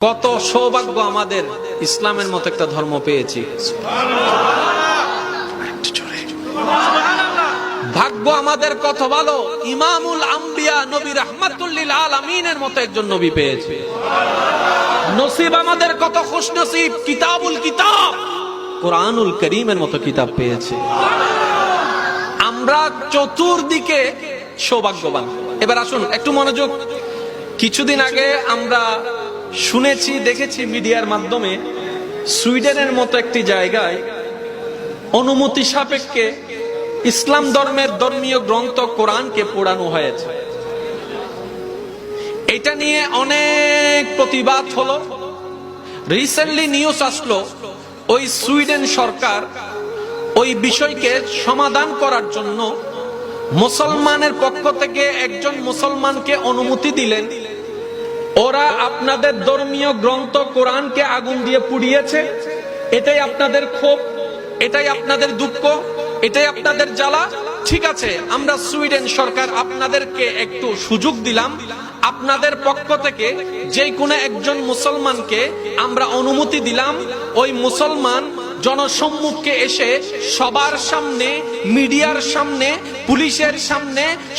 কত সৌভাগ্য আমাদের ইসলামের মতো একটা ধর্ম পেয়েছি। ভাগ্য আমাদের কত ভালো, ইমামুল আম্বিয়া নবী রাহমাতুল লিল আলামিনের মতো একজন নবী পেয়েছি। নসিব আমাদের কত খুশনসিব, কিতাবুল কিতাব কোরআনুল কারীমের মতো কিতাব পেয়েছি। আমরা চতুর্দিকে সৌভাগ্যবান। এবার আসুন একটু মনোযোগ। কিছুদিন আগে আমরা শুনেছি, দেখেছি মিডিয়ার মাধ্যমে, সুইডেনের মতো একটি জায়গায় অনুমতি সাপেক্ষে ইসলাম ধর্মের ধর্মীয় গ্রন্থ কোরআনকে পোড়ানো হয়েছে। এটা নিয়ে অনেক প্রতিবাদ হলো। রিসেন্টলি নিউজ আসলো, ওই সুইডেন সরকার ওই বিষয়কে সমাধান করার জন্য মুসলমানের পক্ষ থেকে একজন মুসলমানকে অনুমতি দিলেন। ওরা আপনাদের ধর্মীয় গ্রন্থ কোরআনকে আগুন দিয়ে পুড়িয়েছে, এটাই আপনাদের ক্ষোভ, এটাই আপনাদের দুঃখ, এটাই আপনাদের জ্বালা। ঠিক আছে, আমরা সুইডেন সরকার আপনাদেরকে একটু সুযোগ দিলাম, আপনাদের পক্ষ থেকে যে কোনো একজন মুসলমানকে আমরা অনুমতি দিলাম, ওই মুসলমান জনসম্মুখে এসে সবার সামনে, মিডিয়ার সামনে, পুলিশের সামনে